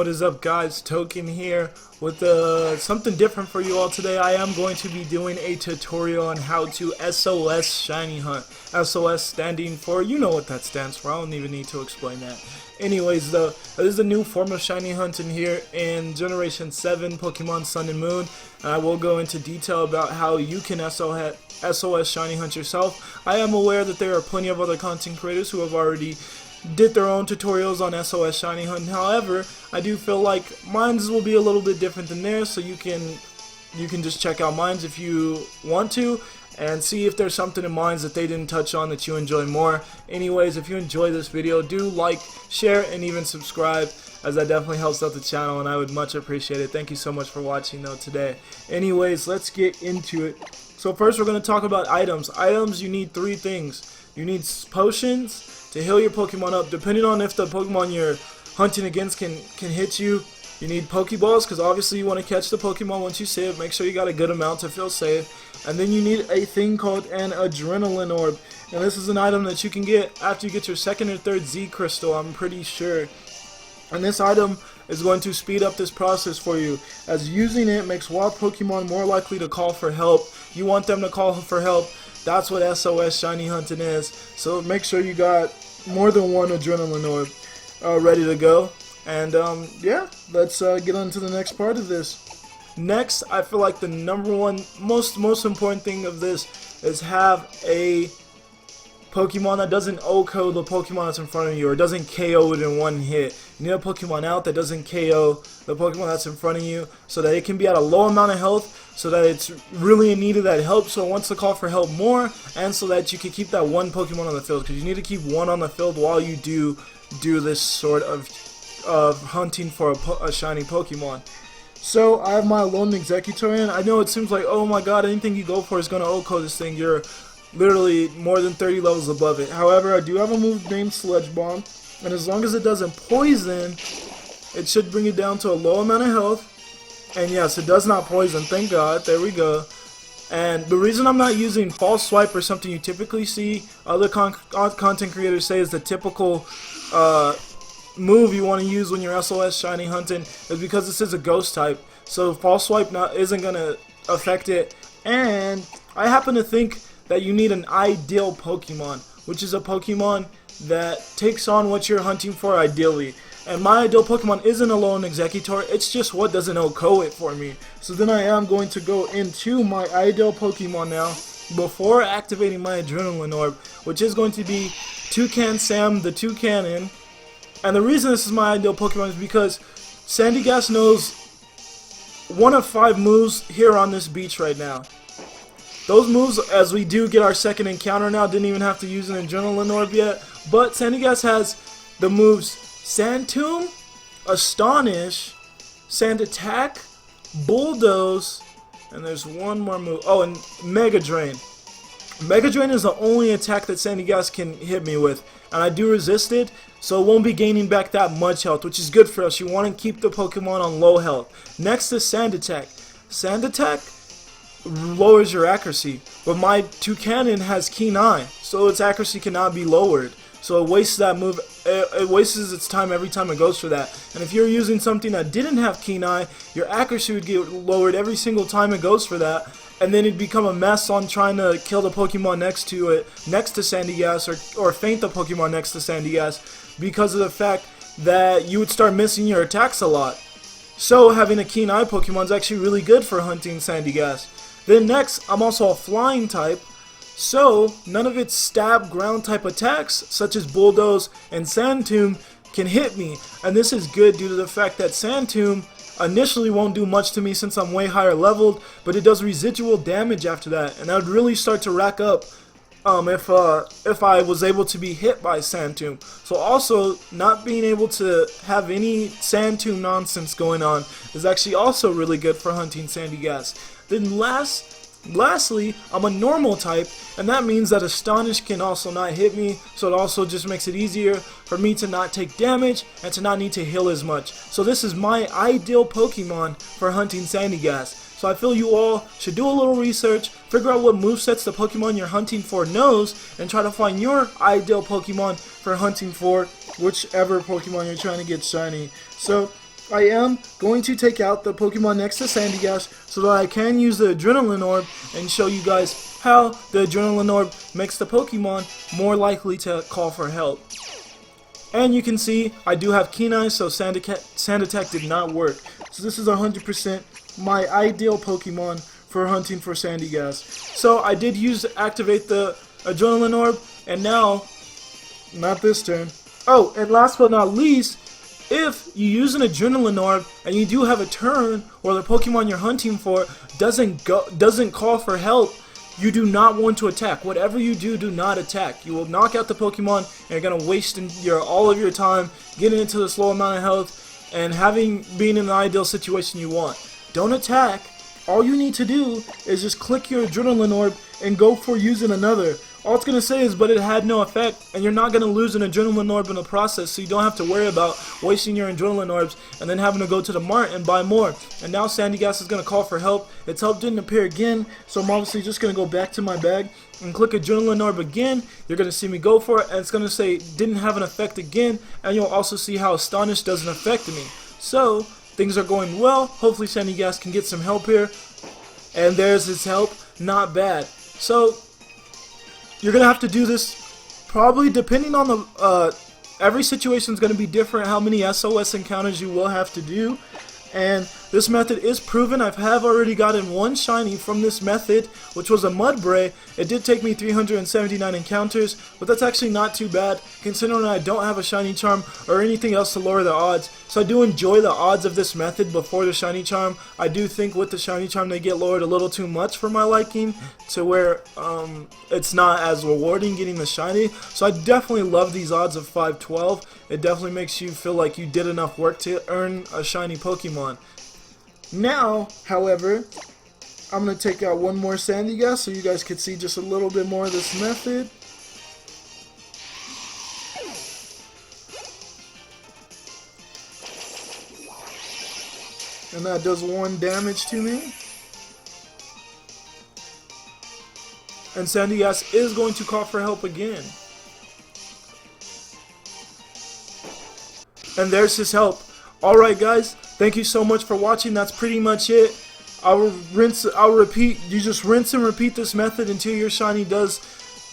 What is up, guys? Token here with something different for you all today. I am going to be doing a tutorial on how to S.O.S shiny hunt. S.O.S standing for, you know what that stands for. I don't even need to explain that. Anyways, though, this is a new form of shiny hunting here in Generation 7 Pokemon Sun and Moon. And I will go into detail about how you can SOS shiny hunt yourself. I am aware that there are plenty of other content creators who have already did their own tutorials on SOS shiny hunting. However, I do feel like mine's will be a little bit different than theirs, so you can just check out mine's if you want to and see if there's something in mine's that they didn't touch on that you enjoy more. Anyways, if you enjoy this video, do like, share, and even subscribe, as that definitely helps out the channel and I would much appreciate it. Thank you so much for watching though today. Anyways, let's get into it. So first we're going to talk about items. Items, you need three things. You need potions to heal your Pokemon up, depending on if the Pokemon you're hunting against can hit you. You need Pokeballs, because obviously you want to catch the Pokemon once you see it. Make sure you got a good amount to feel safe. And then you need a thing called an Adrenaline Orb. And this is an item that you can get after you get your second or third Z Crystal, I'm pretty sure. And this item is going to speed up this process for you, as using it makes wild Pokemon more likely to call for help. You want them to call for help. That's what SOS shiny hunting is. So make sure you got more than one Adrenaline Orb ready to go. And yeah, let's get on to the next part of this. Next, I feel like the number one most important thing of this is have a Pokemon that doesn't OHKO the Pokemon that's in front of you, or doesn't KO it in one hit. You need a Pokemon out that doesn't KO the Pokemon that's in front of you, so that it can be at a low amount of health, so that it's really in need of that help, so it wants to call for help more, and so that you can keep that one Pokemon on the field, because you need to keep one on the field while you do this sort of hunting for a shiny Pokemon. So I have my Lone Executor in. I know it seems like, oh my god, anything you go for is going to OHKO this thing. You're literally more than 30 levels above it. However, I do have a move named Sludge Bomb, and as long as it doesn't poison, it should bring it down to a low amount of health. And yes, it does not poison, thank god. There we go. And the reason I'm not using False Swipe or something you typically see other content creators say is the typical move you want to use when you're SOS shiny hunting is because this is a ghost type. So False Swipe isn't going to affect it. And I happen to think that you need an ideal Pokemon, which is a Pokemon that takes on what you're hunting for ideally. And my ideal Pokemon isn't a Lone Executor, it's just what doesn't OHKO it for me. So then I am going to go into my ideal Pokemon now, before activating my Adrenaline Orb, which is going to be Toucan Sam the Toucanon. And the reason this is my ideal Pokemon is because Sandygast knows one of 5 moves here on this beach right now. Those moves, as we do get our second encounter now, didn't even have to use an Adrenaline Orb yet. But Sandygast has the moves Sand Tomb, Astonish, Sand Attack, Bulldoze, and there's one more move. Oh, and Mega Drain. Mega Drain is the only attack that Sandygast can hit me with, and I do resist it, so it won't be gaining back that much health, which is good for us. You want to keep the Pokemon on low health. Next is Sand Attack. Sand Attack lowers your accuracy, but my Toucanon has Keen Eye, so its accuracy cannot be lowered. So it wastes that move. It wastes its time every time it goes for that. And if you're using something that didn't have Keen Eye, your accuracy would get lowered every single time it goes for that, and then it'd become a mess on trying to kill the Pokemon next to it, next to Sandygast, or feint the Pokemon next to Sandygast, because of the fact that you would start missing your attacks a lot. So having a Keen Eye Pokemon is actually really good for hunting Sandygast. Then next, I'm also a flying type, so none of its stab ground type attacks, such as Bulldoze and Sand Tomb, can hit me. And this is good due to the fact that Sand Tomb initially won't do much to me since I'm way higher leveled, but it does residual damage after that, and that would really start to rack up if I was able to be hit by Sand Tomb. So also, not being able to have any Sand Tomb nonsense going on is actually also really good for hunting Sandygast. Then lastly, I'm a normal type, and that means that Astonish can also not hit me, so it also just makes it easier for me to not take damage and to not need to heal as much. So this is my ideal Pokemon for hunting Sandygast. So I feel you all should do a little research, figure out what movesets the Pokemon you're hunting for knows, and try to find your ideal Pokemon for hunting for whichever Pokemon you're trying to get shiny. So I am going to take out the Pokemon next to Sandygast so that I can use the Adrenaline Orb and show you guys how the Adrenaline Orb makes the Pokemon more likely to call for help. And you can see I do have Keen Eyes, so Sand Attack did not work. So this is 100% my ideal Pokemon for hunting for Sandygast. So I did activate the Adrenaline Orb, and now, not this turn. Oh, and last but not least, if you use an Adrenaline Orb and you do have a turn where the Pokemon you're hunting for doesn't call for help, you do not want to attack. Whatever you do, do not attack. You will knock out the Pokemon and you're gonna waste all of your time getting into this low amount of health and being in the ideal situation you want. Don't attack. All you need to do is just click your Adrenaline Orb and go for using another. All it's going to say is, but it had no effect, and you're not going to lose an Adrenaline Orb in the process, so you don't have to worry about wasting your Adrenaline Orbs and then having to go to the mart and buy more. And now Sandygast is going to call for help. Its help didn't appear again, so I'm obviously just going to go back to my bag and click Adrenaline Orb again. You're going to see me go for it, and it's going to say didn't have an effect again, and you'll also see how Astonish doesn't affect me. So, things are going well. Hopefully Sandygast can get some help here. And there's his help. Not bad. So, you're going to have to do this probably depending on the... every situation is going to be different how many SOS encounters you will have to do. And this method is proven. I have already gotten one shiny from this method, which was a Mudbray. It did take me 379 encounters, but that's actually not too bad, considering I don't have a shiny charm or anything else to lower the odds. So I do enjoy the odds of this method before the shiny charm. I do think with the shiny charm they get lowered a little too much for my liking, to where it's not as rewarding getting the shiny. So I definitely love these odds of 512. It definitely makes you feel like you did enough work to earn a shiny Pokemon. Now, however, I'm going to take out one more Sandygast so you guys can see just a little bit more of this method. And that does 1 damage to me. And Sandygast is going to call for help again. And there's his help. Alright guys, thank you so much for watching. That's pretty much it. I'll repeat, you just rinse and repeat this method until your shiny does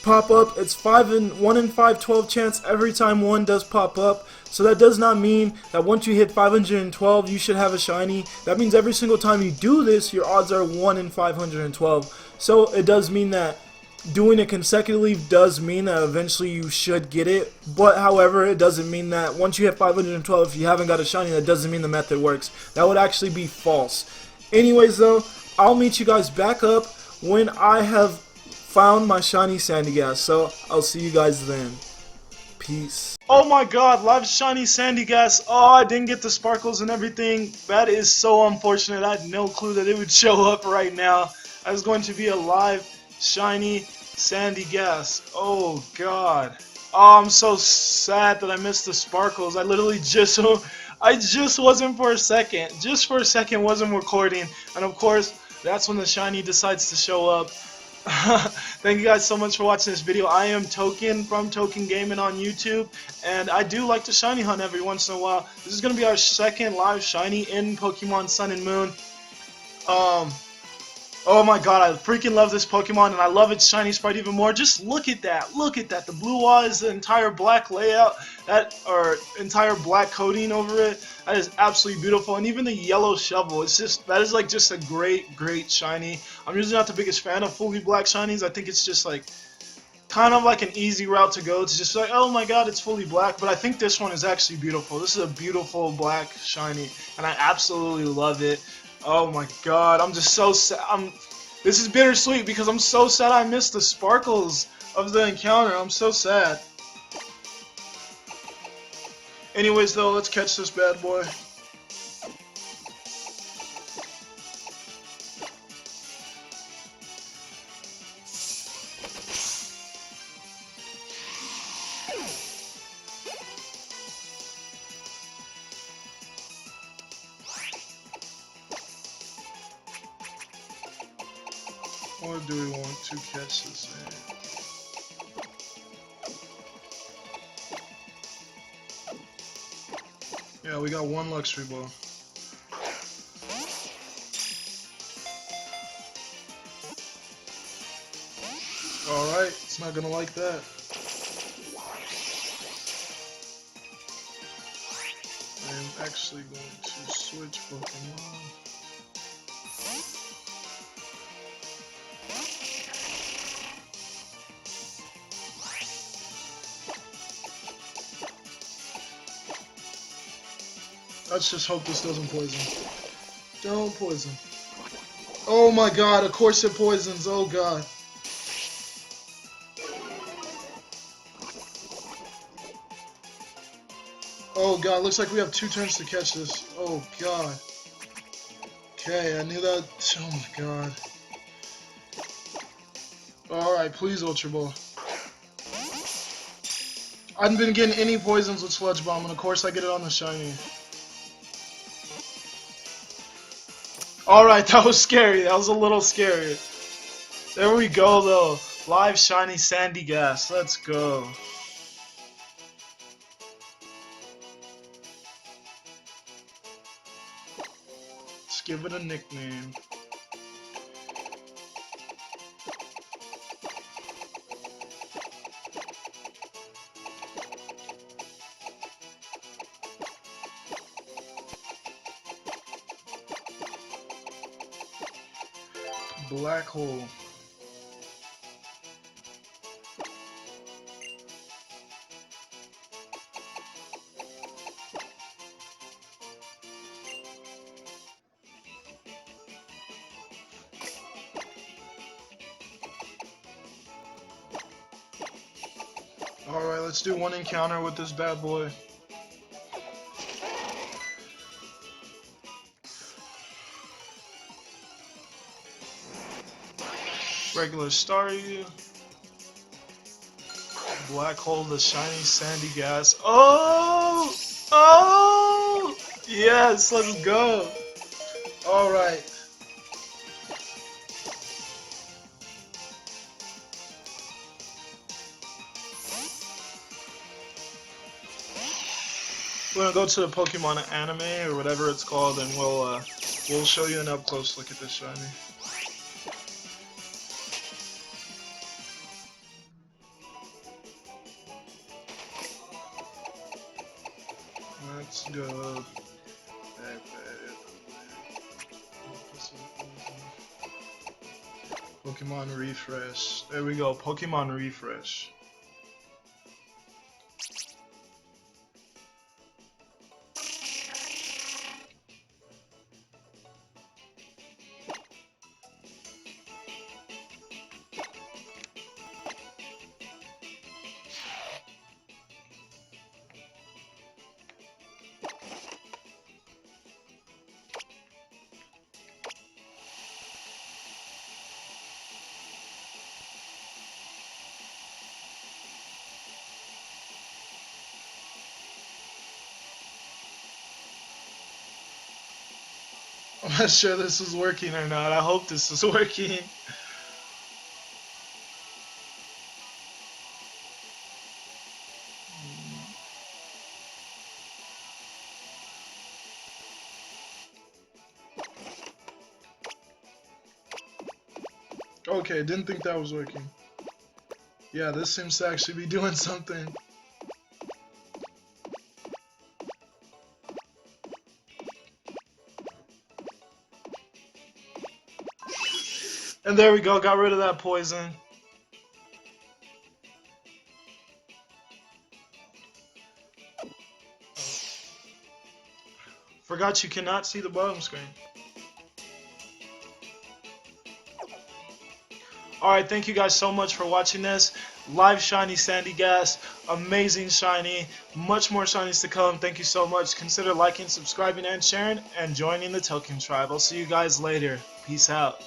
pop up. It's 1 in 512 chance every time one does pop up. So that does not mean that once you hit 512 you should have a shiny. That means every single time you do this your odds are 1 in 512. So it does mean that doing it consecutively does mean that eventually you should get it, but however it doesn't mean that once you hit 512 if you haven't got a shiny, that doesn't mean the method works. That would actually be false. Anyways though, I'll meet you guys back up when I have found my shiny Sandygast, so I'll see you guys then. Peace. Oh my god, live shiny Sandygast. Oh, I didn't get the sparkles and everything. That is so unfortunate. I had no clue that it would show up right now. I was going to be a live shiny Sandygast. Oh god. Oh, I'm so sad that I missed the sparkles. I literally just wasn't for a second. Just for a second wasn't recording. And of course, that's when the shiny decides to show up. Thank you guys so much for watching this video. I am Token from Token Gaming on YouTube, and I do like to shiny hunt every once in a while. This is going to be our second live shiny in Pokemon Sun and Moon. Oh my god, I freaking love this Pokemon, and I love its shiny sprite even more. Just look at that, look at that. The blue eyes, the entire black layout, entire black coating over it. That is absolutely beautiful, and even the yellow shovel. That is like just a great shiny. I'm usually not the biggest fan of fully black shinies. I think it's just like kind of like an easy route to go to just like, oh my god, it's fully black. But I think this one is actually beautiful. This is a beautiful black shiny, and I absolutely love it. Oh my god, I'm just so sad. This is bittersweet because I'm so sad I missed the sparkles of the encounter. I'm so sad. Anyways though, let's catch this bad boy. Or do we want to catch this in? Yeah, we got one luxury ball. Alright, it's not gonna like that. I'm actually going to switch Pokemon. Let's just hope this doesn't poison. Don't poison. Oh my god, of course it poisons. Oh god. Oh god, looks like we have 2 turns to catch this. Oh god. Okay, I knew that. Oh my god. Alright, please Ultra Ball. I haven't been getting any poisons with Sludge Bomb, and of course I get it on the shiny. Alright, that was scary. That was a little scary. There we go, though. Live shiny Sandygast. Let's go. Let's give it a nickname. Black Hole. Alright, let's do one encounter with this bad boy. Regular Staryu. Black Hole, the shiny Sandygast. Oh! Oh! Yes, let's go! Alright. We're gonna go to the Pokemon anime or whatever it's called, and we'll show you an up close look at this shiny. Let's go. Pokemon refresh. There we go. Pokemon refresh. I'm not sure this is working or not. I hope this is working. Okay, didn't think that was working. Yeah, this seems to actually be doing something. And there we go, got rid of that poison. Forgot you cannot see the bottom screen. Alright, thank you guys so much for watching this. Live shiny Sandygast, amazing shiny, much more shinies to come. Thank you so much. Consider liking, subscribing, and sharing, and joining the Token Tribe. I'll see you guys later. Peace out.